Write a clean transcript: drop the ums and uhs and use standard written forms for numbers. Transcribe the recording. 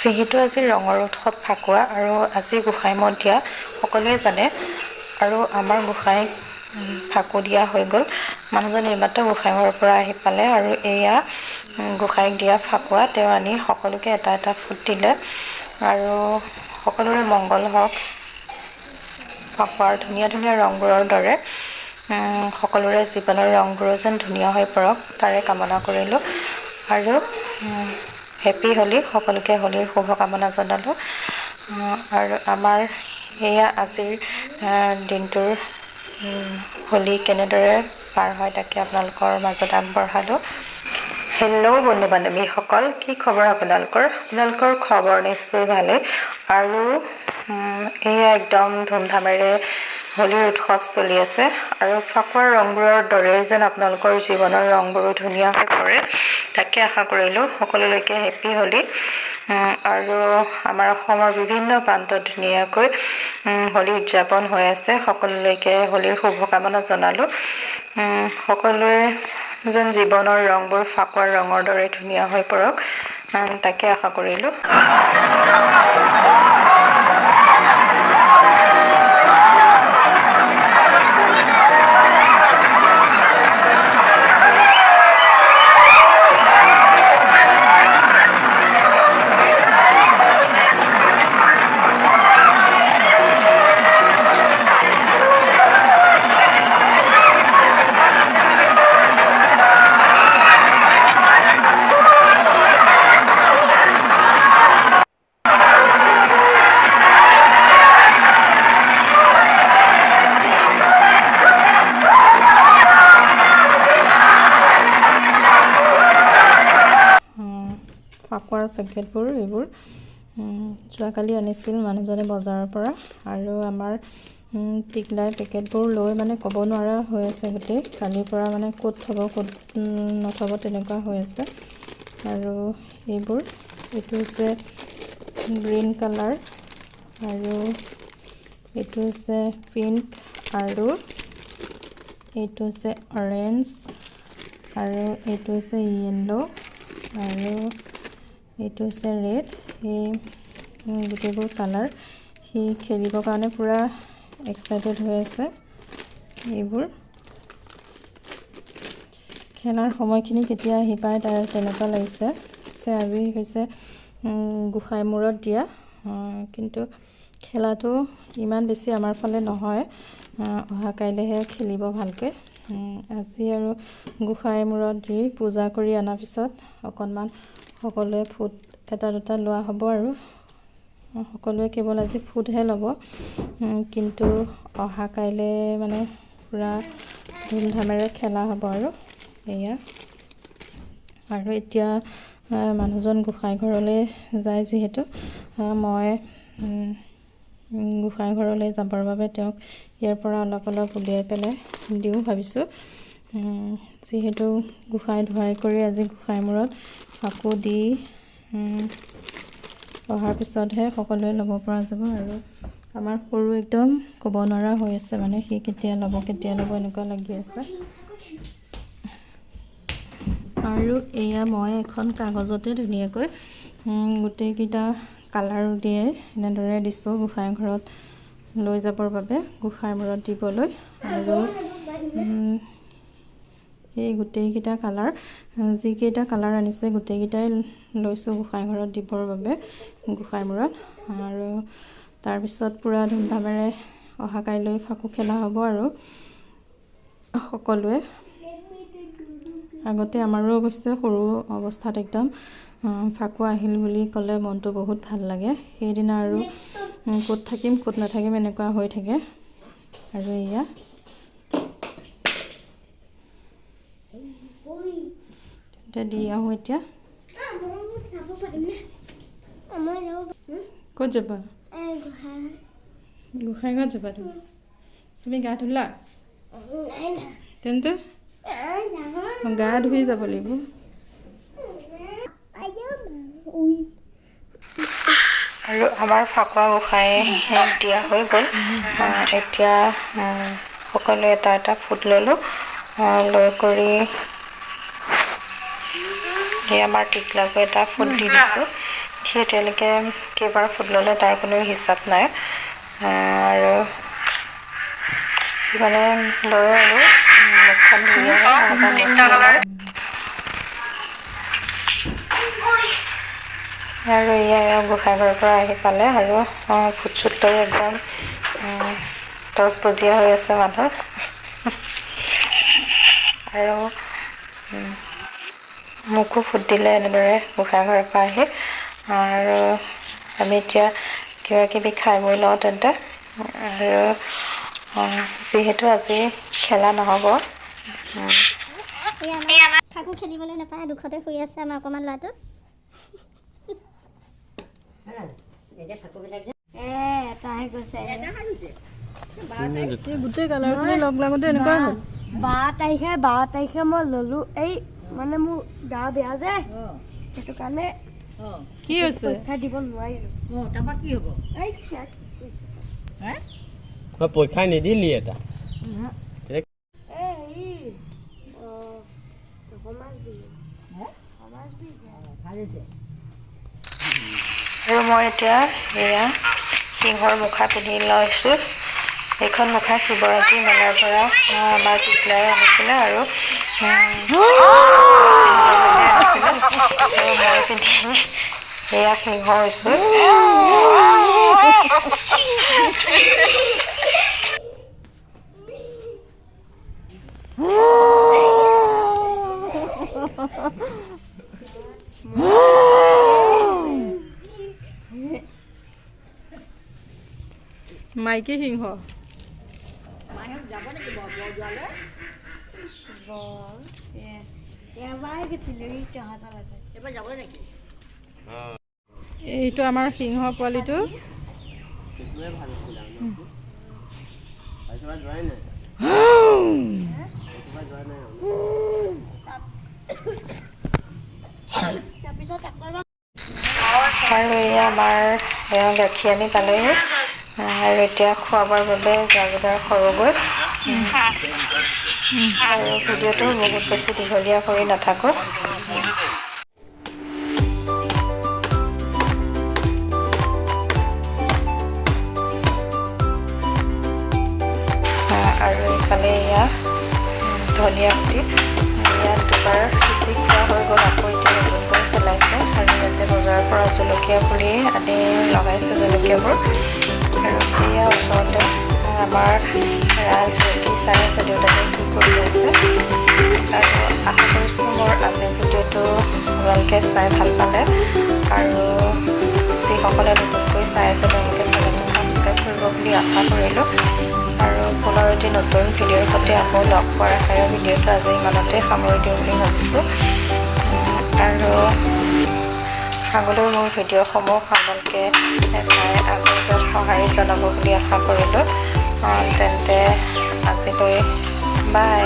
যিহেতু আজি ৰঙৰ উৎসৱ ফাকুৱা আৰু আজি গোসাঁই মত দিয়া সকলোৱে জানে আৰু আমাৰ গোসাঁইক ফাকু দিয়া হৈ গ'ল। মানুহজন এইমাত্ৰ গোসাঁই ঘৰৰ পৰা আহি পালে আৰু এয়া গোসাঁইক দিয়া ফাকুৱা তেওঁ আনি সকলোকে এটা এটা ফুট দিলে আৰু সকলোৰে মংগল হওক। ফাকুৱাৰ ধুনীয়া ধুনীয়া ৰংবোৰৰ দৰে সকলোৰে জীৱনৰ ৰংবোৰো যেন ধুনীয়া হৈ পৰক তাৰে কামনা কৰিলোঁ আৰু হেপী হোলী, সকলোকে হোলীৰ শুভকামনা জনালোঁ। আৰু আমাৰ এয়া আজিৰ দিনটোৰ হোলী কেনেদৰে পাৰ হয় তাকে আপোনালোকৰ মাজত আগবঢ়ালোঁ। হেল্ল' বন্ধু বান্ধৱীসকল, কি খবৰ আপোনালোকৰ খবৰ নিশ্চয় ভালেই আৰু এয়া একদম ধুমধামেৰে হোলীৰ উৎসৱ চলি আছে আৰু ফাকুৱাৰ ৰংবোৰৰ দৰেই যেন আপোনালোকৰ জীৱনৰ ৰংবোৰো ধুনীয়া হৈ পৰে তাকে আশা কৰিলোঁ। সকলোলৈকে হেপী হোলী আৰু আমাৰ অসমৰ বিভিন্ন প্ৰান্তত ধুনীয়াকৈ হোলী উদযাপন হৈ আছে। সকলোলৈকে হোলীৰ শুভকামনা জনালোঁ। সকলোৰে যেন জীৱনৰ ৰংবোৰ ফাকুৱাৰ ৰঙৰ দৰে ধুনীয়া হৈ পৰক তাকে আশা কৰিলোঁ। ফাকুৱাৰ পেকেটবোৰ এইবোৰ যোৱাকালি আনিছিল মানুহজনে বজাৰৰ পৰা আৰু আমাৰ টিকলাই পেকেটবোৰ লৈ মানে ক'ব নোৱাৰা হৈ আছে গোটেই কালিৰ পৰা মানে ক'ত থ'ব ক'ত নথ'ব তেনেকুৱা হৈ আছে। আৰু এইবোৰ এইটো হৈছে গ্ৰীণ কালাৰ আৰু এইটো হৈছে পিংক আৰু এইটো হৈছে অৰেঞ্জ আৰু এইটো হৈছে য়েল্ল' আৰু এইটো হৈছে ৰেড। এই গোটেইবোৰ কালাৰ সি খেলিবৰ কাৰণে পূৰা এক্সাইটেড হৈ আছে। এইবোৰ খেলাৰ সময়খিনি কেতিয়া আহি পায় তাৰ তেনেকুৱা লাগিছে। আজি হৈছে গোসাঁই মূৰত দিয়া কিন্তু খেলাটো ইমান বেছি আমাৰ ফালে নহয়। অহা কাইলৈহে খেলিব ভালকৈ। আজি আৰু গোসাঁই মূৰত দি পূজা কৰি অনাৰ পিছত অকণমান সকলোৱে ফুট এটা দুটা লোৱা হ'ব আৰু সকলোৱে কেৱল আজি ফুটহে ল'ব কিন্তু অহা কাইলৈ মানে পূৰা ধুমধামেৰে খেলা হ'ব আৰু এয়া। আৰু এতিয়া মানুহজন গোসাঁই ঘৰলৈ যায় যিহেতু মই গোসাঁই ঘৰলৈ যাবৰ বাবে তেওঁক ইয়াৰ পৰা অলপ অলপ উলিয়াই পেলাই দিওঁ ভাবিছোঁ। যিহেতু গোসাঁই ধুৱাই কৰি আজি গোসাঁই মূৰত ফাকু দি অহাৰ পিছতহে সকলোৱে ল'ব পৰা যাব। আৰু আমাৰ সৰু একদম ক'ব নোৱাৰা হৈ আছে মানে সি কেতিয়া ল'ব এনেকুৱা লাগি আছে। আৰু এয়া মই এখন কাগজতে ধুনীয়াকৈ গোটেইকেইটা কালাৰ দিয়ে এনেদৰে দিছোঁ গোসাঁই ঘৰত লৈ যাবৰ বাবে গোসাঁই মূৰত দিবলৈ। আৰু এই গোটেইকেইটা কালাৰ যিকেইটা কালাৰ আনিছে গোটেইকেইটাই লৈছোঁ গোসাঁই ঘৰত দিবৰ বাবে গোসাঁই মূৰত। আৰু তাৰপিছত পূৰা ধুমধামেৰে অহা কাইলৈ ফাকু খেলা হ'ব আৰু সকলোৱে। আগতে আমাৰো অৱশ্যে সৰু অৱস্থাত একদম ফাকু আহিল বুলি ক'লে মনটো বহুত ভাল লাগে। সেইদিনা আৰু ক'ত থাকিম ক'ত নাথাকিম এনেকুৱা হৈ থাকে। আৰু এয়া দি আহোঁ এতিয়া। ক'ত যাবা? গোসাঁই ঘৰত যাবা তুমি গা ধুলা তেন্তে গা ধুই যাব লাগিব। আৰু আমাৰ ফাকুৱা গোসাঁই দিয়া হৈ গ'ল। এতিয়া সকলোৱে এটা এটা ফুট ল'লোঁ লৈ কৰি এই আমাৰ টিকলাকো এটা ফুট দি দিছোঁ সি এতিয়ালৈকে কেইবাৰ ফুট ল'লে তাৰ কোনো হিচাপ নাই আৰু মানে লৈ আৰু মুখখন ধুই আৰু এয়া গোঁসাই ঘৰৰ পৰা আহি পালে আৰু ফুট চুট লৈ একদম টচ বজিয়া হৈ আছে মানুহ আৰু মোকো ফুট দিলে এনেদৰে গোঁসাই ঘৰৰ পৰা আহি আৰু আমি এতিয়া কিবা কিবি খাই বৈ লওঁ তেন্তে আৰু যিহেতু আজি খেলা নহ'ব ঠাকু খেলিবলৈ নাপায় দুখতে শুই আছে আমাৰ অকণমান ল'ৰাটো গোটেই কালাৰখিনি লগ লাগোতে এনেকুৱা হ'ল 12 তাৰিখে মই ল'লোঁ এই মানে মোৰ গা বেয়া যে সেইটো কাৰণে কি হৈছে পৰীক্ষা দিব নোৱাৰিলোঁ তাৰপৰা কি হ'ব পৰীক্ষা নিদিলি এটা আৰু মই এতিয়া এয়া সিংহৰ মুখা পিন্ধি লৈছোঁ এইখন মুখা শিৱৰাত্ৰি মেলাৰ পৰা আমাৰ টিকলাই আনিছিলে আৰু মই পিন্ধি এয়া সিংহ হৈছোঁ মাইকী সিংহ এইটো আমাৰ সিংহ পোৱালিটো আৰু এয়া আমাৰ গাখীৰ আনি পালেহি আৰু এতিয়া খোৱা বোৱাৰ বাবে যা যোগাৰ কৰোঁগৈ আৰু ভিডিঅ'টো বহুত বেছি দীঘলীয়া কৰি নাথাকোঁ আৰু এইফালে এয়া ধনিয়া গুটি ইয়াত দুবাৰ পিচি খোৱা হৈ গ'ল আকৌ এতিয়া নতুনকৈ পেলাইছে আৰু ইয়াতে বজাৰৰ পৰা জলকীয়া পুলি আনি লগাইছে জলকীয়াবোৰ আৰু এয়া ওচৰতে আমাৰ ৰাজ ৰখি চাই আছে দেউতাকে কি কৰি আছে আৰু আশা কৰিছোঁ মোৰ আজিৰ ভিডিঅ'টো আপোনালোকে চাই ভাল পালে আৰু যিসকলে নতুনকৈ চাই আছে তেওঁলোকে চেনেলটো ছাবস্ক্ৰাইব কৰিব বুলি আশা কৰিলোঁ আৰু পুনৰ এটি নতুন ভিডিঅ'ৰ সৈতে আকৌ লগ পোৱাৰ আশাৰে ভিডিঅ'টো আজি ইমানতে সামৰি দিওঁ বুলি ভাবিছোঁ আৰু আগলৈ মোৰ ভিডিঅ'সমূহ আপোনালোকে চাই আগলৈ যোৱাত সঁহাৰি জনাব বুলি আশা কৰিলোঁ তেন্তে আজিলৈ বাই